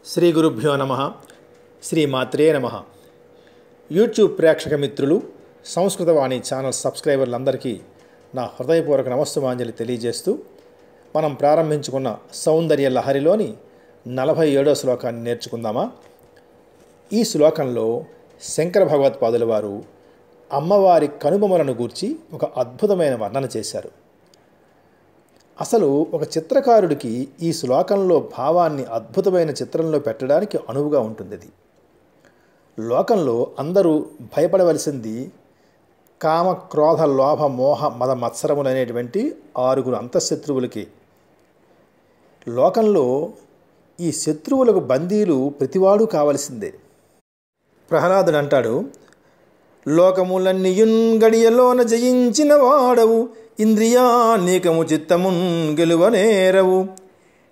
శ్రీ గురుభ్యో నమః. శ్రీ మాత్రే నమః. యూట్యూబ్ ప్రేక్షక మిత్రులు, సంస్కృతవాణి ఛానల్ సబ్స్క్రైబర్లందరికీ నా హృదయపూర్వక నమస్తమాంజలి తెలియజేస్తూ మనం ప్రారంభించుకున్న సౌందర్య లహరిలోని 47వ శ్లోకాన్ని నేర్చుకుందామా. ఈ శ్లోకంలో శంకర భగవత్పాదుల వారు అమ్మవారి కనుబొమలను గూర్చి ఒక అద్భుతమైన వర్ణన చేశారు. అసలు ఒక చిత్రకారుడికి ఈ శ్లోకంలో భావాన్ని అద్భుతమైన చిత్రంలో పెట్టడానికి అనువుగా ఉంటుంది. లోకంలో అందరూ భయపడవలసింది కామ, క్రోధ, లోభ, మోహ, మద, మత్సరములు అనేటువంటి 6 అంతఃశత్రువులకి. లోకంలో ఈ శత్రువులకు బందీలు ప్రతివాడు కావలసిందే. ప్రహ్లాదుడు అంటాడు, లోకములన్నీయున్ గడియలోన జయించిన వాడవు, ఇంద్రియానీకము చిత్తమున్ గెలువనేరవు,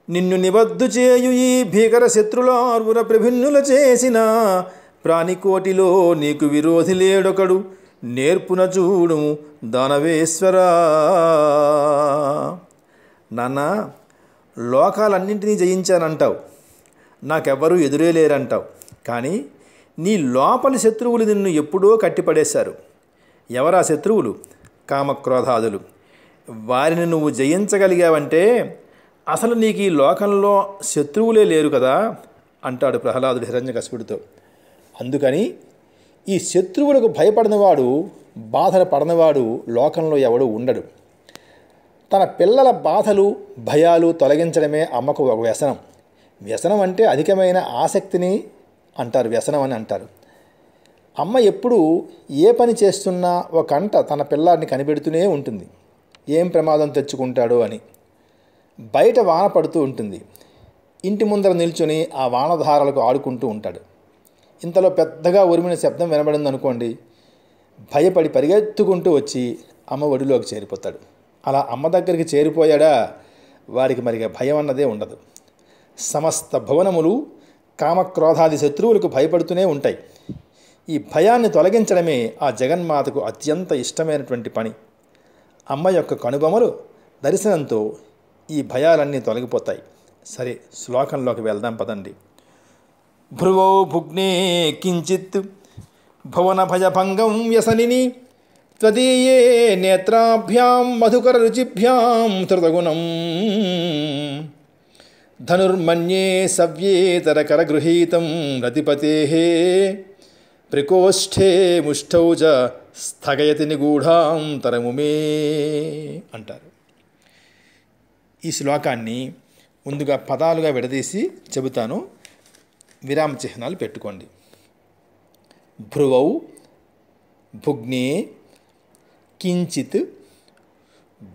నిన్ను నిబద్దు చేయు ఈ భీకర శత్రులార్వుర ప్రభిన్నుల చేసిన ప్రాణికోటిలో నీకు విరోధి లేడొకడు, నేర్పున చూడుము దానవేశ్వరా. నాన్న, లోకాలన్నింటినీ జయించానంటావు, నాకెవ్వరూ ఎదురే లేరంటావు, కానీ నీ లోపలి శత్రువులు నిన్ను ఎప్పుడో కట్టిపడేశారు. ఎవరా శత్రువులు? కామక్రోధాదులు. వారిని నువ్వు జయించగలిగావంటే అసలు నీకు ఈ లోకంలో శత్రువులే లేరు కదా అంటాడు ప్రహ్లాదుడు హిరణ్యకశిపుడితో. అందుకని ఈ శత్రువులకు భయపడినవాడు, బాధలు పడినవాడు లోకంలో ఎవడు ఉండడు. తన పిల్లల బాధలు, భయాలు తొలగించడమే అమ్మకు ఒక వ్యసనం. వ్యసనం అంటే అధికమైన ఆసక్తిని అంటారు, వ్యసనం అని అంటారు. అమ్మ ఎప్పుడు ఏ పని చేస్తున్నా ఒక కంట తన పిల్లాడిని కనిపెడుతూనే ఉంటుంది, ఏం ప్రమాదం తెచ్చుకుంటాడో అని. బయట వాన పడుతూ ఉంటుంది, ఇంటి ముందర నిల్చొని ఆ వానధారలకు ఆడుకుంటూ ఉంటాడు. ఇంతలో పెద్దగా ఉరిమిన శబ్దం వినబడింది అనుకోండి, భయపడి పరిగెత్తుకుంటూ వచ్చి అమ్మ ఒడిలోకి చేరిపోతాడు. అలా అమ్మ దగ్గరికి చేరిపోయాడా వాడికి మరిగా భయం అన్నదే ఉండదు. సమస్త భువనములు కామక్రోధాది శత్రువులకు భయపడుతూనే ఉంటాయి. ఈ భయాన్ని తొలగించడమే ఆ జగన్మాతకు అత్యంత ఇష్టమైనటువంటి పని. అమ్మ యొక్క కనుబొమలు దర్శనంతో ఈ భయాలన్నీ తొలగిపోతాయి. సరే, శ్లోకంలోకి వెళ్దాం పదండి. భ్రువో భుగ్నే కించిత్ భువన భయభంగం వ్యసనిని త్వదీయే నేత్రాభ్యాం మధుకర రుచిభ్యాం ధృతగుణం ధనుర్మన్యే సవ్యేతరకరగృహీతం రతిపతేః ప్రకోష్ఠే ముష్ఠౌ చ స్థగయతి నిగూఢాంతరముమే అంటారు. ఈ శ్లోకాన్ని ముందుగా పదాలుగా విడదీసి చెబుతాను, విరామ చిహ్నాలు పెట్టుకోండి. భ్రువౌ భుగ్నే కించిత్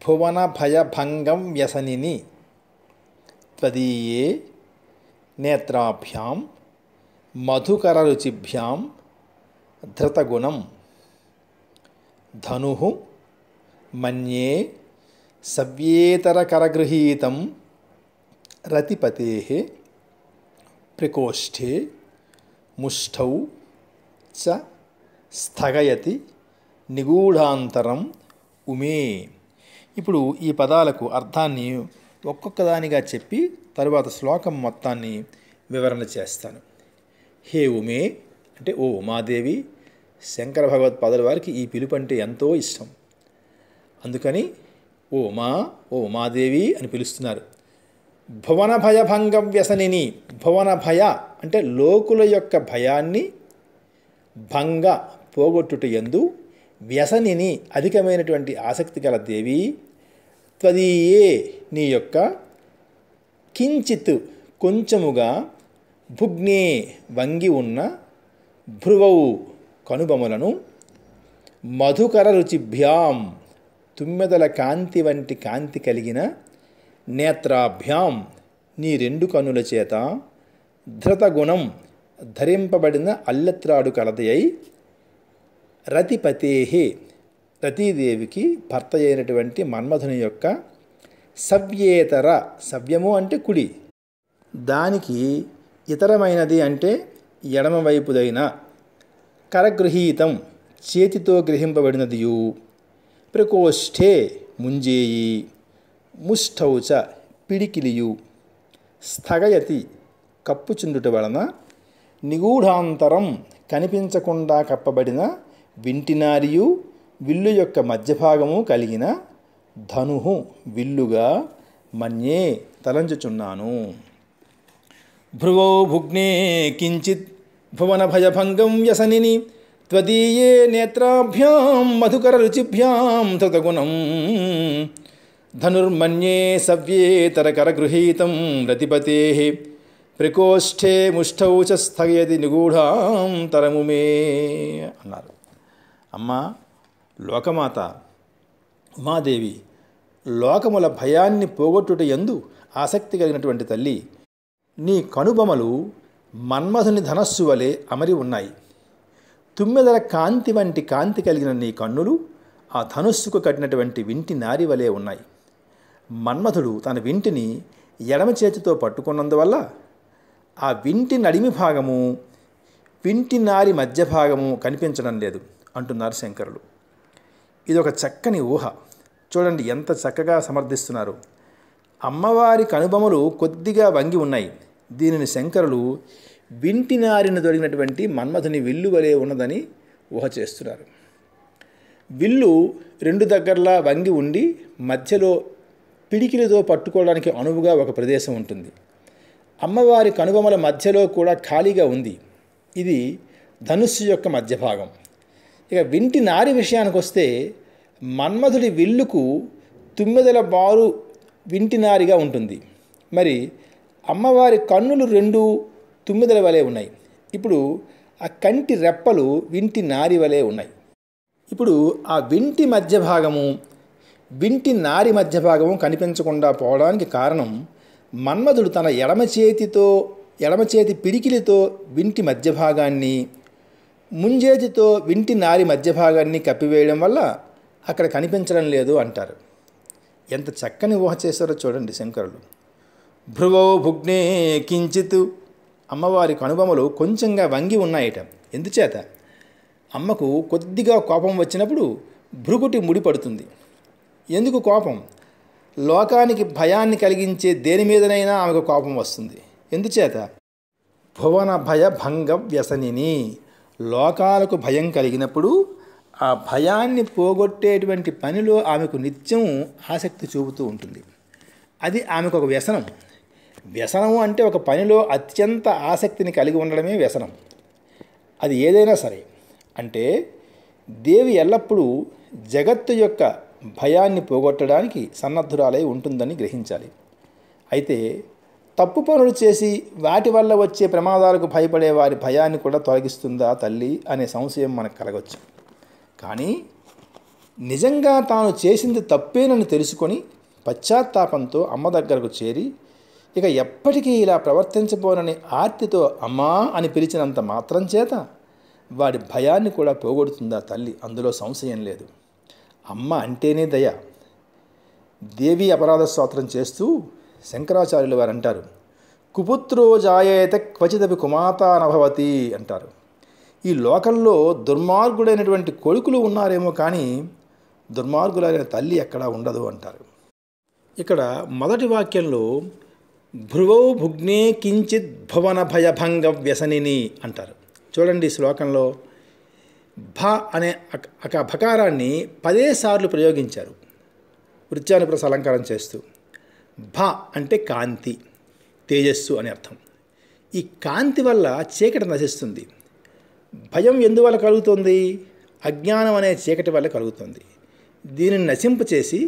భువన భయభంగం వ్యసనిని త్వదీయే నేత్రాభ్యాం మధుకరరుచిభ్యాం ధృతగుణం ధనుః మన్యే సవ్యేతరకరగృహీతం రతిపతేః ప్రకోష్ఠే ముష్ఠౌ చ స్థగయతి నిగూఢాంతరం ఉమే. ఇప్పుడు ఈ పదాలకు అర్థాన్ని ఒక్కొక్కదానిగా చెప్పి తరువాత శ్లోకం మొత్తాన్ని వివరణ చేస్తాను. హే ఉమే అంటే ఓ ఉమాదేవి. శంకర భగవత్పాదుల వారికి ఈ పిలుపు అంటే ఎంతో ఇష్టం. అందుకని ఓ ఉమా, ఓ ఉమాదేవి అని పిలుస్తున్నారు. భువన భయభంగం వ్యసనిని. భువన భయ అంటే లోకుల యొక్క భయాన్ని భంగ పోగొట్టుట యందు వ్యసనిని అధికమైనటువంటి ఆసక్తి గల దేవి. త్వదీయే నీ యొక్క కించిత్ కొంచెముగా భుగ్నే వంగి ఉన్న భ్రువౌ కనుబొమలను మధుకర రుచిభ్యాం తుమ్మెదల కాంతి వంటి కాంతి కలిగిన నేత్రాభ్యాం నీ 2 కన్నుల చేత ధృతగుణం ధరింపబడిన అల్లెత్రాడు కలది అయి రతిపతేః రతీదేవికి భర్త అయినటువంటి మన్మధుని యొక్క సవ్యేతర, సవ్యము అంటే కుడి, దానికి ఇతరమైనది అంటే ఎడమవైపుదైన, కరగృహీతం చేతితో గ్రహింపబడినదియు, ప్రకోష్ఠే ముంజేయి, ముష్ఠౌచ పిడికిలియు, స్థగయతి కప్పుచుండుట వలన నిగూఢాంతరం కనిపించకుండా కప్పబడిన వింటినారియు విల్లు యొక్క మధ్యభాగము కలిగిన ధనుహు విల్లుగా మన్యే తలంచుచున్నాను. భ్రువౌ భుగ్నే కించిత్ భువన భయభంగం వ్యసనిని త్వదీయే నేత్రాభ్యాం మధుకర రుచిభ్యాం తృతగుణం ధనుర్మన్యే సవ్యేతరకరగృహీతం రతిపతేః ప్రకోష్ఠే ముష్ఠౌ చ స్థగయతి నిగూఢాంతరము మే అన్నారు. అమ్మా లోకమాత ఉమాదేవి, లోకముల భయాన్ని పోగొట్టుట యందు ఆసక్తి కలిగినటువంటి తల్లి, నీ కనుబొమలు మన్మధుని ధనస్సు వలె అమరి ఉన్నాయి. తుమ్మెదల కాంతి వంటి కాంతి కలిగిన నీ కన్నులు ఆ ధనుస్సుకు కట్టినటువంటి వింటి నారి వలె ఉన్నాయి. మన్మధుడు తన వింటిని ఎడమ చేతితో పట్టుకున్నందువల్ల ఆ వింటి నడిమి భాగము వింటి నారి మధ్య భాగము కనిపించడం లేదు అంటున్నారు శంకరులు. ఇదొక చక్కని ఊహ. చూడండి ఎంత చక్కగా సమర్థిస్తున్నారు. అమ్మవారి కనుబొమలు కొద్దిగా వంగి ఉన్నాయి. దీనిని శంకరులు వింటి నారిన దొరికినటువంటి మన్మధుని విల్లు వలె ఉన్నదని ఊహ చేస్తున్నారు. విల్లు రెండు దగ్గరలా వంగి ఉండి మధ్యలో పిడికిలితో పట్టుకోవడానికి అనువుగా ఒక ప్రదేశం ఉంటుంది. అమ్మవారి కనుబొమల మధ్యలో కూడా ఖాళీగా ఉంది. ఇది ధనుస్సు యొక్క మధ్య భాగం. ఇక వింటి నారి విషయానికి వస్తే మన్మధుడి విల్లుకు తుమ్మెదల బారు వింటి నారిగా ఉంటుంది. మరి అమ్మవారి కన్నులు రెండు తుమ్మెదల వలె ఉన్నాయి. ఇప్పుడు ఆ కంటి రెప్పలు వింటి నారి వలె ఉన్నాయి. ఇప్పుడు ఆ వింటి మధ్య భాగము వింటి నారి మధ్య భాగము కనిపించకుండా పోవడానికి కారణం మన్మధుడు తన ఎడమ చేతి పిడికిలితో వింటి మధ్య భాగాన్ని, ముంజేతితో వింటి నారి మధ్య భాగాన్ని కప్పివేయడం వల్ల అక్కడ కనిపించడం లేదు అంటారు. ఎంత చక్కని ఊహ చేశారో చూడండి శంకరులు. భ్రువౌ భుగ్నే కించిత్, అమ్మవారి కనుబొమలు కొంచెంగా వంగి ఉన్నాయట. ఎందుచేత? అమ్మకు కొద్దిగా కోపం వచ్చినప్పుడు భృగుటి ముడిపడుతుంది. ఎందుకు కోపం? లోకానికి భయాన్ని కలిగించే దేని మీదనైనా ఆమెకు కోపం వస్తుంది. ఎందుచేత? భువన భయ భంగ వ్యసనిని, లోకాలకు భయం కలిగినప్పుడు ఆ భయాన్ని పోగొట్టేటువంటి పనిలో ఆమెకు నిత్యం ఆసక్తి చూపుతూ ఉంటుంది. అది ఆమెకు ఒక వ్యసనం. వ్యసనము అంటే ఒక పనిలో అత్యంత ఆసక్తిని కలిగి ఉండడమే వ్యసనం. అది ఏదైనా సరే. అంటే దేవి ఎల్లప్పుడూ జగత్తు యొక్క భయాన్ని పోగొట్టడానికి సన్నద్ధురాలై ఉంటుందని గ్రహించాలి. అయితే తప్పు పనులు చేసి వాటి వల్ల వచ్చే ప్రమాదాలకు భయపడే వారి భయాన్ని కూడా తొలగిస్తుందా తల్లి అనే సంశయం మనకు కలగవచ్చు. కానీ నిజంగా తాను చేసింది తప్పేనని తెలుసుకొని పశ్చాత్తాపంతో అమ్మ దగ్గరకు చేరి ఇక ఎప్పటికీ ఇలా ప్రవర్తించబోనని ఆర్తితో అమ్మా అని పిలిచినంత మాత్రం చేత వాడి భయాన్ని కూడా పోగొడుతుందా తల్లి? అందులో సంశయం లేదు. అమ్మ అంటేనే దయ. దేవి అపరాధ స్తోత్రం చేస్తూ శంకరాచార్యులు వారు అంటారు, కుపుత్రో జాయేత క్వచిదపి కుమాతా నభవతి అంటారు. ఈ లోకంలో దుర్మార్గుడైనటువంటి కొడుకులు ఉన్నారేమో కానీ దుర్మార్గులైన తల్లి ఎక్కడా ఉండదు అంటారు. ఇక్కడ మొదటి వాక్యంలో భ్రువౌ భుగ్నే కించిత్ భువన భయభంగ వ్యసనిని అంటారు. చూడండి, శ్లోకంలో భ అనే భకారాన్ని 10 సార్లు ప్రయోగించారు వృత్యానుప్రస అలంకారం చేస్తూ. భ అంటే కాంతి, తేజస్సు అని అర్థం. ఈ కాంతి వల్ల చీకటి నశిస్తుంది. భయం ఎందువల్ల కలుగుతుంది? అజ్ఞానం అనే చీకటి వల్ల కలుగుతుంది. దీనిని నశింపచేసి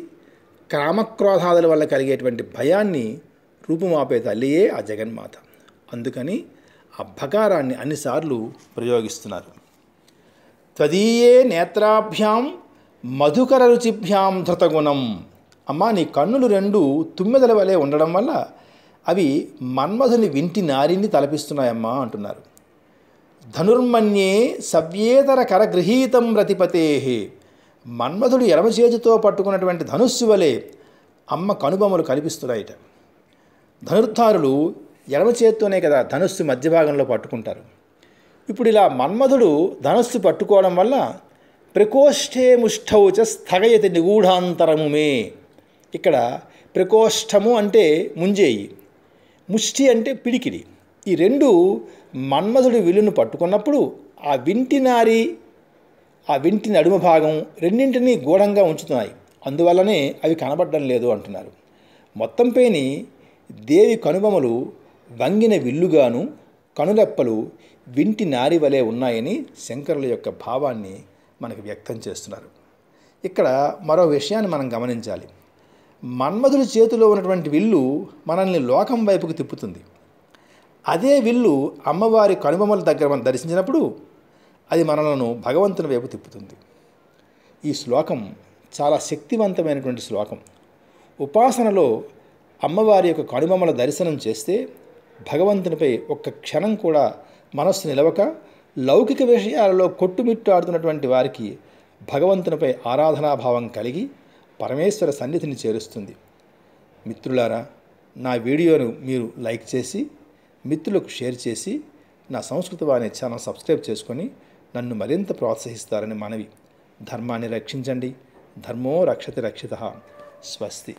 కామక్రోధాదుల వల్ల కలిగేటువంటి భయాన్ని రూపుమాపే తల్లియే ఆ జగన్మాత. అందుకని ఆ భకారాన్ని అన్నిసార్లు ప్రయోగిస్తున్నారు. త్వదీయే నేత్రాభ్యాం మధుకర రుచిభ్యాం ధృతగుణం. అమ్మ, నీ కన్నులు రెండు తుమ్మెదల వలె ఉండడం వల్ల అవి మన్మధుని వింటి నారిని తలపిస్తున్నాయమ్మా అంటున్నారు. ధనుర్మన్యే సవ్యేతర కరగృహీతం రతిపతేః. మన్మధుడు ఎడమ చేతితో పట్టుకున్నటువంటి ధనుస్సు వలె అమ్మ కనుబొమలు కనిపిస్తున్నాయిట. ధనుర్ధారులు ఎడమ చేత్తోనే కదా ధనుస్సు మధ్య భాగంలో పట్టుకుంటారు. ఇప్పుడు ఇలా మన్మధుడు ధనుస్సు పట్టుకోవడం వల్ల ప్రకోష్ఠే ముష్ఠౌ చ స్థగయతి నిగూఢాంతరము మే. ఇక్కడ ప్రకోష్ఠము అంటే ముంజేయి, ముష్టి అంటే పిడికిలి. ఈ రెండు మన్మధుడి విల్లును పట్టుకున్నప్పుడు ఆ వింటి నారి ఆ వింటి నడుమ భాగం రెండింటినీ గూఢంగా ఉంచుతున్నాయి, అందువల్లనే అవి కనబడడం లేదు అంటున్నారు. మొత్తంపైని దేవి కనుబొమలు వంగిన విల్లుగాను కనురెప్పలు వింటి నారి వలె ఉన్నాయని శంకరుల యొక్క భావాన్ని మనకు వ్యక్తం చేస్తున్నారు. ఇక్కడ మరో విషయాన్ని మనం గమనించాలి. మన్మధుడి చేతిలో ఉన్నటువంటి విల్లు మనల్ని లోకం వైపుకు తిప్పుతుంది. అదే విల్లు అమ్మవారి కనుబొమల దగ్గర మనం దర్శించినప్పుడు అది మనలను భగవంతుని వైపు తిప్పుతుంది. ఈ శ్లోకం చాలా శక్తివంతమైనటువంటి శ్లోకం. ఉపాసనలో అమ్మవారి యొక్క కనుబొమల దర్శనం చేస్తే భగవంతునిపై ఒక్క క్షణం కూడా మనస్సు నిలవక లౌకిక విషయాలలో కొట్టుమిట్టాడుతున్నటువంటి వారికి భగవంతునిపై ఆరాధనాభావం కలిగి పరమేశ్వర సన్నిధిని చేరుస్తుంది. మిత్రులారా, నా వీడియోను మీరు లైక్ చేసి మిత్రులకు షేర్ చేసి నా సంస్కృతవాణి ఛానల్ సబ్స్క్రైబ్ చేసుకొని నన్ను మరింత ప్రోత్సహిస్తారని మనవి. ధర్మాన్ని రక్షించండి. ధర్మో రక్షతి రక్షితః. స్వస్తి.